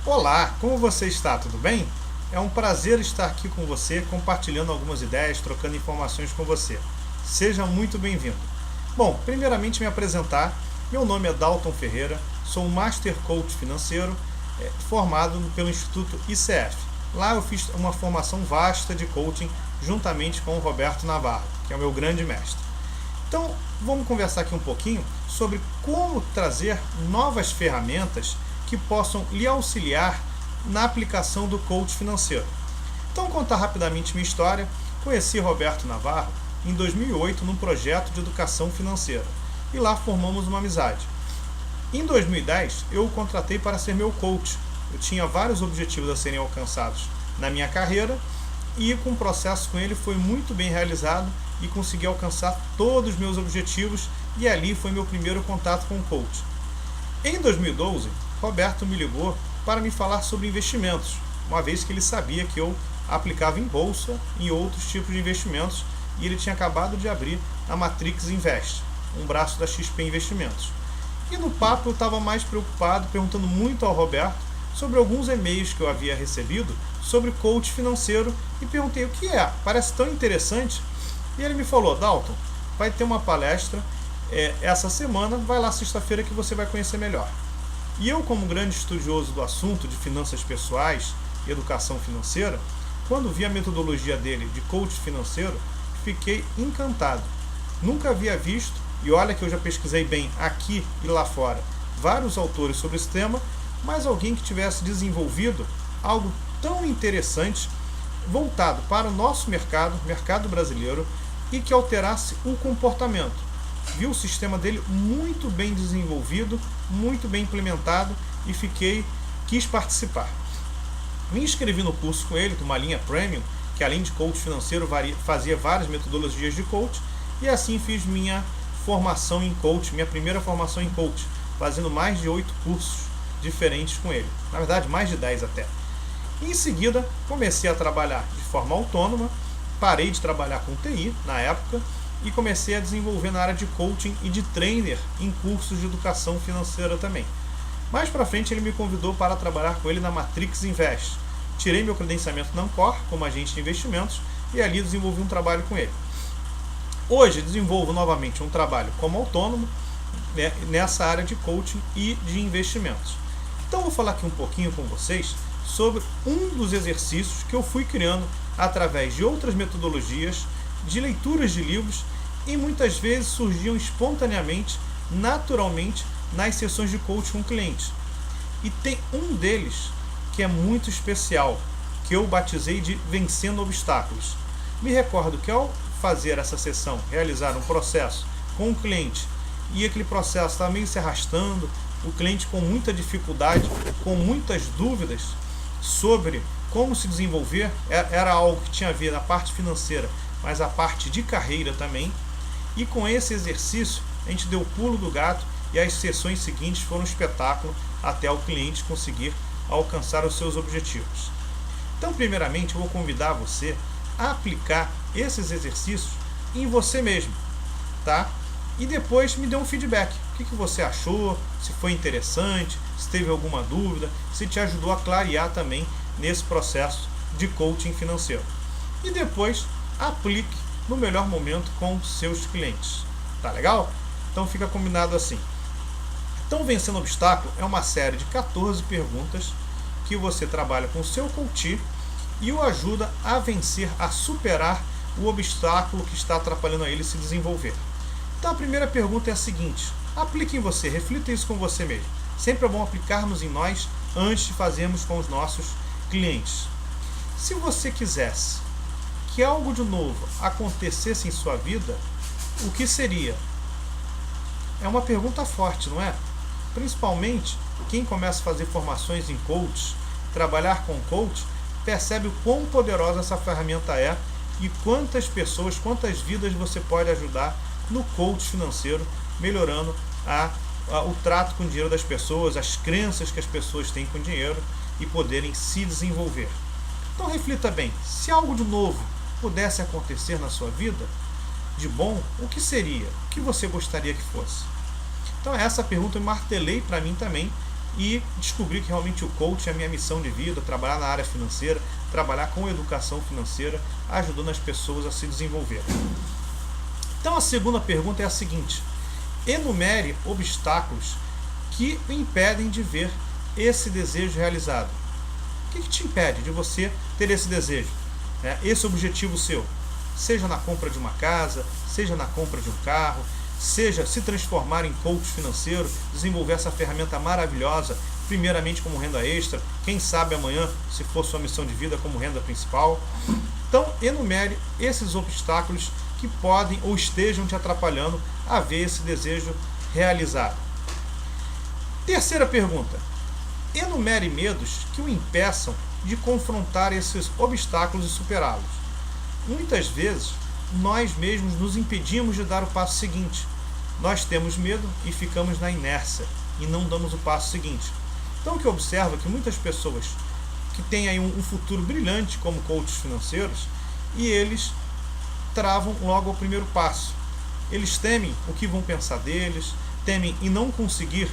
Olá, como você está? Tudo bem? É um prazer estar aqui com você, compartilhando algumas ideias, trocando informações com você. Seja muito bem-vindo. Bom, primeiramente me apresentar. Meu nome é Dalton Ferreira, sou um Master Coach financeiro formado pelo Instituto ICF. Lá eu fiz uma formação vasta de coaching juntamente com o Roberto Navarro, que é o meu grande mestre. Então, vamos conversar aqui um pouquinho sobre como trazer novas ferramentas que possam lhe auxiliar na aplicação do coach financeiro. Então, vou contar rapidamente minha história. Conheci Roberto Navarro em 2008 num projeto de educação financeira e lá formamos uma amizade. Em 2010, eu o contratei para ser meu coach. Eu tinha vários objetivos a serem alcançados na minha carreira e com o processo com ele foi muito bem realizado e consegui alcançar todos os meus objetivos e ali foi meu primeiro contato com o coach. Em 2012, Roberto me ligou para me falar sobre investimentos, uma vez que ele sabia que eu aplicava em bolsa e em outros tipos de investimentos e ele tinha acabado de abrir a Matrix Invest, um braço da XP Investimentos. E no papo eu estava mais preocupado, perguntando muito ao Roberto sobre alguns e-mails que eu havia recebido sobre coach financeiro e perguntei o que é, parece tão interessante. E ele me falou: Dalton, vai ter uma palestra essa semana, vai lá sexta-feira que você vai conhecer melhor. E eu, como grande estudioso do assunto de finanças pessoais e educação financeira, quando vi a metodologia dele de coach financeiro, fiquei encantado. Nunca havia visto, e olha que eu já pesquisei bem aqui e lá fora, vários autores sobre esse tema, mas alguém que tivesse desenvolvido algo tão interessante, voltado para o nosso mercado brasileiro, e que alterasse o comportamento. Vi o sistema dele muito bem desenvolvido, muito bem implementado e quis participar. Me inscrevi no curso com ele, de uma linha Premium, que além de coach financeiro fazia várias metodologias de coach, e assim fiz minha formação em coach, minha primeira formação em coach, fazendo mais de 8 cursos diferentes com ele. Na verdade, mais de 10 até. Em seguida, comecei a trabalhar de forma autônoma, parei de trabalhar com TI na época e comecei a desenvolver na área de coaching e de trainer em cursos de educação financeira também. Mais para frente ele me convidou para trabalhar com ele na Matrix Invest. Tirei meu credenciamento na Ancor como agente de investimentos e ali desenvolvi um trabalho com ele. Hoje desenvolvo novamente um trabalho como autônomo nessa área de coaching e de investimentos. Então vou falar aqui um pouquinho com vocês sobre um dos exercícios que eu fui criando através de outras metodologias, de leituras de livros e muitas vezes surgiam espontaneamente, naturalmente, nas sessões de coaching com clientes. E tem um deles que é muito especial, que eu batizei de Vencendo Obstáculos. Me recordo que ao fazer essa sessão, realizar um processo com o cliente e aquele processo estava meio se arrastando, o cliente com muita dificuldade, com muitas dúvidas sobre como se desenvolver, era algo que tinha a ver na parte financeira, mas a parte de carreira também. E com esse exercício, a gente deu o pulo do gato e as sessões seguintes foram um espetáculo até o cliente conseguir alcançar os seus objetivos. Então, primeiramente, eu vou convidar você a aplicar esses exercícios em você mesmo, tá? E depois me dê um feedback. O que você achou, se foi interessante, se teve alguma dúvida, se te ajudou a clarear também nesse processo de coaching financeiro. E depois aplique no melhor momento com seus clientes. Tá legal? Então fica combinado assim. Então, Vencendo Obstáculo é uma série de 14 perguntas que você trabalha com o seu coach e o ajuda a vencer, a superar o obstáculo que está atrapalhando a ele se desenvolver. Então a primeira pergunta é a seguinte: aplique em você, reflita isso com você mesmo. Sempre é bom aplicarmos em nós antes de fazermos com os nossos clientes. Se você quisesse que algo de novo acontecesse em sua vida, o que seria? É uma pergunta forte, não é? Principalmente quem começa a fazer formações em coach, trabalhar com coach, percebe o quão poderosa essa ferramenta é e quantas pessoas, quantas vidas você pode ajudar no coach financeiro, melhorando o trato com o dinheiro das pessoas, as crenças que as pessoas têm com o dinheiro e poderem se desenvolver. Então reflita bem, se algo de novo pudesse acontecer na sua vida, de bom, o que seria? O que você gostaria que fosse? Então essa pergunta eu martelei para mim também e descobri que realmente o coaching é a minha missão de vida, trabalhar na área financeira, trabalhar com educação financeira, ajudando as pessoas a se desenvolver. Então a segunda pergunta é a seguinte: enumere obstáculos que o impedem de ver esse desejo realizado. O que te impede de você ter esse desejo, esse objetivo seu? Seja na compra de uma casa, seja na compra de um carro, seja se transformar em coach financeiro, desenvolver essa ferramenta maravilhosa, primeiramente como renda extra, quem sabe amanhã, se for sua missão de vida, como renda principal. Então, enumere esses obstáculos que podem ou estejam te atrapalhando a ver esse desejo realizado. Terceira pergunta: enumere medos que o impeçam de confrontar esses obstáculos e superá-los. Muitas vezes, nós mesmos nos impedimos de dar o passo seguinte. Nós temos medo e ficamos na inércia e não damos o passo seguinte. Então, o que eu observo é que muitas pessoas que têm aí um futuro brilhante como coaches financeiros, e eles travam logo o primeiro passo. Eles temem o que vão pensar deles, temem em não conseguir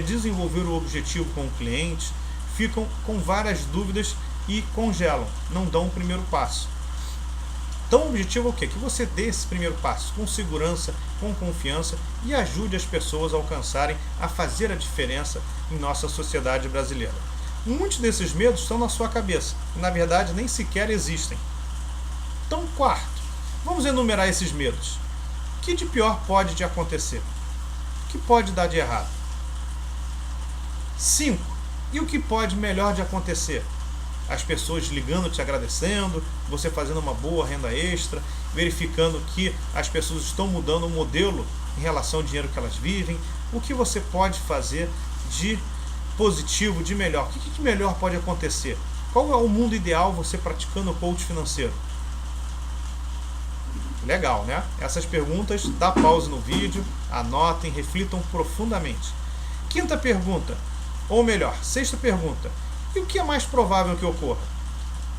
desenvolver o objetivo com o cliente, ficam com várias dúvidas e congelam, não dão o primeiro passo. Então o objetivo é o quê? Que você dê esse primeiro passo com segurança, com confiança e ajude as pessoas a alcançarem, a fazer a diferença em nossa sociedade brasileira. Muitos desses medos estão na sua cabeça e na verdade nem sequer existem. Então, quarto, vamos enumerar esses medos. O que de pior pode te acontecer? O que pode dar de errado? 5. E o que pode melhor de acontecer? As pessoas ligando, te agradecendo, você fazendo uma boa renda extra, verificando que as pessoas estão mudando o modelo em relação ao dinheiro que elas vivem. O que você pode fazer de positivo, de melhor? O que de melhor pode acontecer? Qual é o mundo ideal você praticando o coach financeiro? Legal, né? Essas perguntas, dá pausa no vídeo, anotem, reflitam profundamente. Quinta pergunta, ou melhor, sexta pergunta: e o que é mais provável que ocorra?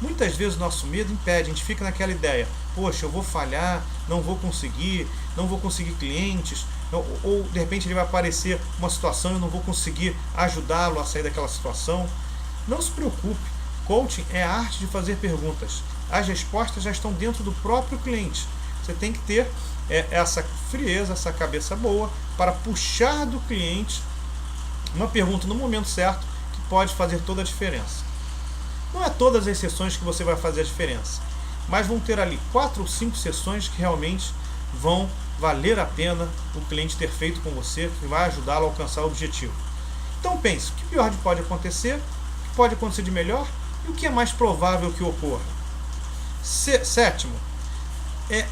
Muitas vezes o nosso medo impede, a gente fica naquela ideia: poxa, eu vou falhar, não vou conseguir clientes, ou de repente ele vai aparecer uma situação e eu não vou conseguir ajudá-lo a sair daquela situação. Não se preocupe, coaching é a arte de fazer perguntas. As respostas já estão dentro do próprio cliente. Você tem que ter essa frieza, essa cabeça boa para puxar do cliente uma pergunta no momento certo que pode fazer toda a diferença. Não é todas as sessões que você vai fazer a diferença, mas vão ter ali 4 ou 5 sessões que realmente vão valer a pena o cliente ter feito com você, que vai ajudá-lo a alcançar o objetivo. Então pense, o que pior pode acontecer, o que pode acontecer de melhor e o que é mais provável que ocorra. Sétimo,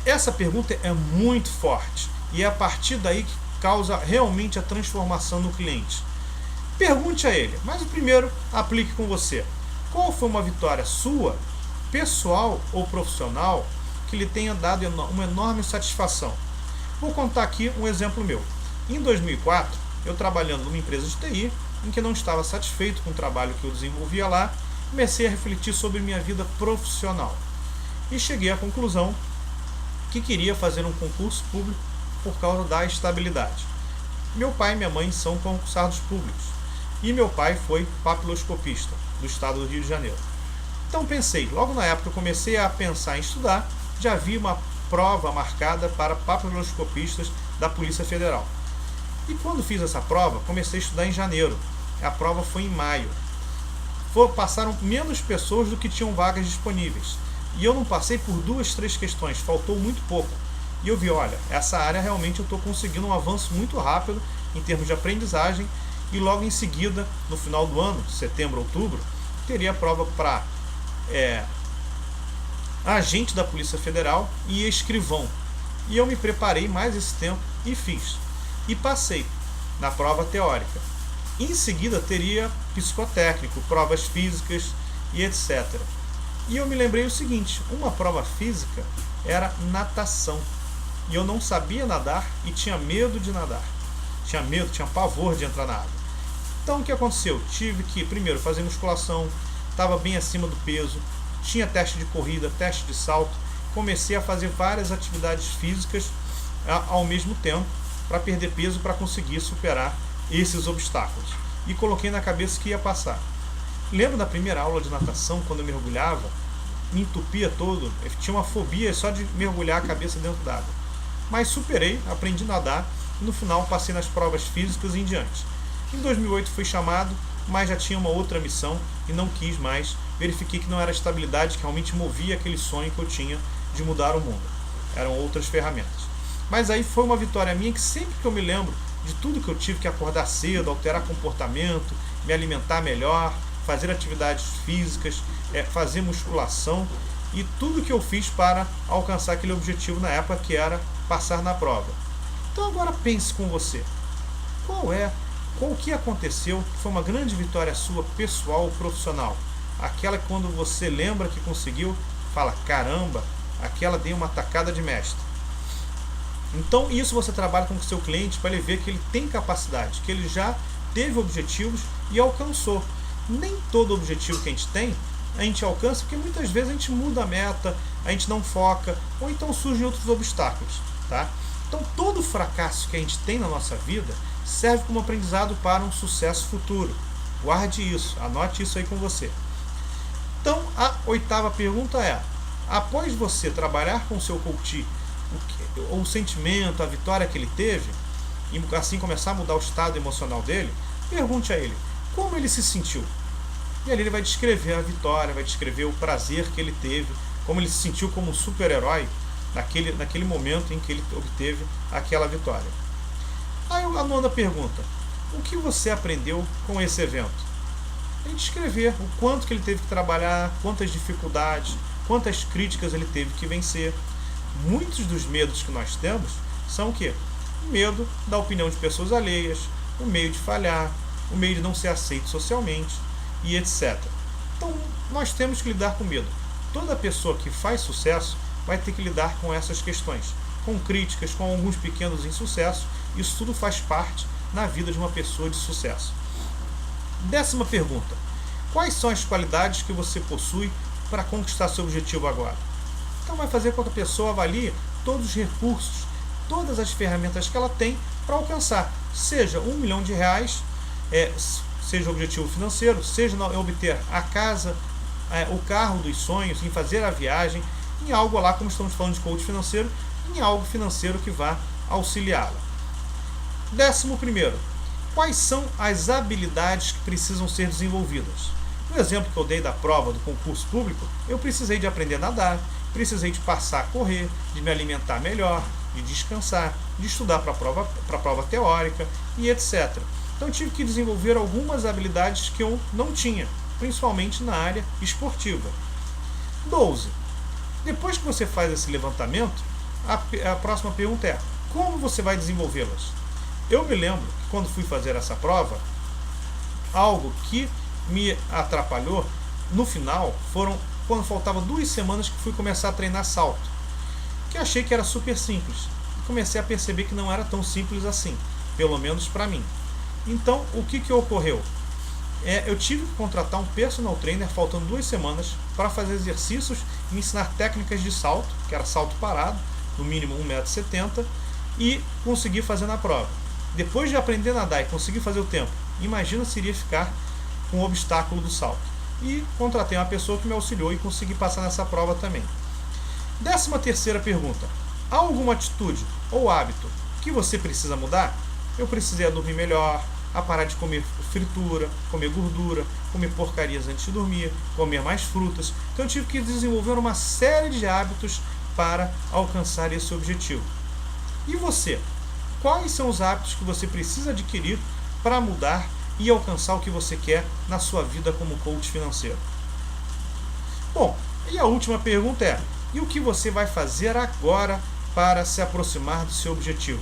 essa pergunta é muito forte e é a partir daí que causa realmente a transformação no cliente. Pergunte a ele, mas o primeiro aplique com você. Qual foi uma vitória sua, pessoal ou profissional, que lhe tenha dado uma enorme satisfação? Vou contar aqui um exemplo meu. Em 2004, eu trabalhando numa empresa de TI, em que não estava satisfeito com o trabalho que eu desenvolvia lá, comecei a refletir sobre minha vida profissional. E cheguei à conclusão que queria fazer um concurso público por causa da estabilidade. Meu pai e minha mãe são concursados públicos. E meu pai foi papiloscopista do estado do Rio de Janeiro. Então pensei, logo na época que eu comecei a pensar em estudar, já havia uma prova marcada para papiloscopistas da Polícia Federal. E quando fiz essa prova, comecei a estudar em janeiro. A prova foi em maio. Passaram menos pessoas do que tinham vagas disponíveis. E eu não passei por 2, 3 questões, faltou muito pouco. E eu vi, olha, essa área realmente eu estou conseguindo um avanço muito rápido em termos de aprendizagem. E logo em seguida, no final do ano, setembro, outubro, teria a prova para agente da Polícia Federal e escrivão. E eu me preparei mais esse tempo e fiz. E passei na prova teórica. Em seguida teria psicotécnico, provas físicas e etc. E eu me lembrei o seguinte, uma prova física era natação. E eu não sabia nadar e tinha medo de nadar. Tinha pavor de entrar na água. Então o que aconteceu? Tive que primeiro fazer musculação, estava bem acima do peso, tinha teste de corrida, teste de salto, comecei a fazer várias atividades físicas ao mesmo tempo para perder peso, para conseguir superar esses obstáculos. e coloquei na cabeça que ia passar. Lembro da primeira aula de natação, quando eu mergulhava, me entupia todo, eu tinha uma fobia só de mergulhar a cabeça dentro d'água. Mas superei, aprendi a nadar e no final passei nas provas físicas e em diante. Em 2008 fui chamado, mas já tinha uma outra missão e não quis mais. Verifiquei que não era a estabilidade que realmente movia aquele sonho que eu tinha de mudar o mundo. Eram outras ferramentas. Mas aí foi uma vitória minha que sempre que eu me lembro de tudo que eu tive que acordar cedo, alterar comportamento, me alimentar melhor, fazer atividades físicas, fazer musculação e tudo que eu fiz para alcançar aquele objetivo na época que era passar na prova. Então agora pense com você. Qual que aconteceu que foi uma grande vitória sua, pessoal ou profissional? Aquela que quando você lembra que conseguiu, fala, caramba, aquela deu uma tacada de mestre. Então isso você trabalha com o seu cliente para ele ver que ele tem capacidade, que ele já teve objetivos e alcançou. Nem todo objetivo que a gente alcança, porque muitas vezes a gente muda a meta, a gente não foca, ou então surgem outros obstáculos. Tá? Então todo fracasso que a gente tem na nossa vida serve como aprendizado para um sucesso futuro. Guarde isso, anote isso aí com você. Então a 8ª pergunta é, após você trabalhar com o seu coach, o sentimento, a vitória que ele teve, e assim começar a mudar o estado emocional dele, pergunte a ele como ele se sentiu. E ali ele vai descrever a vitória, vai descrever o prazer que ele teve, como ele se sentiu como um super-herói naquele momento em que ele obteve aquela vitória. Aí a 9ª pergunta, o que você aprendeu com esse evento? Ele descrever o quanto que ele teve que trabalhar, quantas dificuldades, quantas críticas ele teve que vencer. Muitos dos medos que nós temos são o quê? O medo da opinião de pessoas alheias, o medo de falhar, o medo de não ser aceito socialmente e etc. Então, nós temos que lidar com medo. Toda pessoa que faz sucesso vai ter que lidar com essas questões, com críticas, com alguns pequenos insucessos. Isso tudo faz parte na vida de uma pessoa de sucesso. 10ª pergunta. Quais são as qualidades que você possui para conquistar seu objetivo agora? Então vai fazer com que a pessoa avalie todos os recursos, todas as ferramentas que ela tem para alcançar, seja R$1 milhão, seja o objetivo financeiro, seja em obter a casa, o carro dos sonhos, em fazer a viagem, em algo lá, como estamos falando de coach financeiro, em algo financeiro que vá auxiliá-la. 11º. Quais são as habilidades que precisam ser desenvolvidas? No exemplo que eu dei da prova do concurso público, eu precisei de aprender a nadar, precisei de passar a correr, de me alimentar melhor, de descansar, de estudar para a prova teórica e etc. Então eu tive que desenvolver algumas habilidades que eu não tinha, principalmente na área esportiva. 12. Depois que você faz esse levantamento, a próxima pergunta é, como você vai desenvolvê-las? Eu me lembro que quando fui fazer essa prova, algo que me atrapalhou, no final, quando faltavam 2 semanas que fui começar a treinar salto, que achei que era super simples. Comecei a perceber que não era tão simples assim, pelo menos para mim. Então, o que ocorreu? Eu tive que contratar um personal trainer, faltando 2 semanas, para fazer exercícios e me ensinar técnicas de salto, que era salto parado, no mínimo 1,70 m, e conseguir fazer na prova. Depois de aprender a nadar e conseguir fazer o tempo, imagina se iria ficar com o obstáculo do salto. E contratei uma pessoa que me auxiliou e consegui passar nessa prova também. 13ª pergunta. Há alguma atitude ou hábito que você precisa mudar? Eu precisei dormir melhor, a parar de comer fritura, comer gordura, comer porcarias antes de dormir, comer mais frutas. Então eu tive que desenvolver uma série de hábitos para alcançar esse objetivo. E você? Quais são os hábitos que você precisa adquirir para mudar e alcançar o que você quer na sua vida como coach financeiro? Bom, e a última pergunta é, e o que você vai fazer agora para se aproximar do seu objetivo?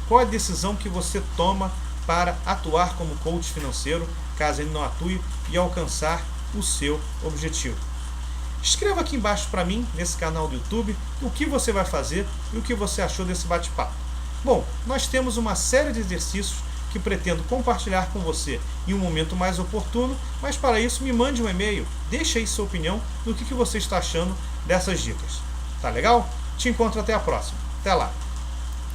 Qual a decisão que você toma para atuar como coach financeiro, caso ele não atue, e alcançar o seu objetivo? Escreva aqui embaixo para mim, nesse canal do YouTube, o que você vai fazer e o que você achou desse bate-papo. Bom, nós temos uma série de exercícios que pretendo compartilhar com você em um momento mais oportuno, mas para isso me mande um e-mail, deixe aí sua opinião do que você está achando dessas dicas. Tá legal? Te encontro até a próxima. Até lá!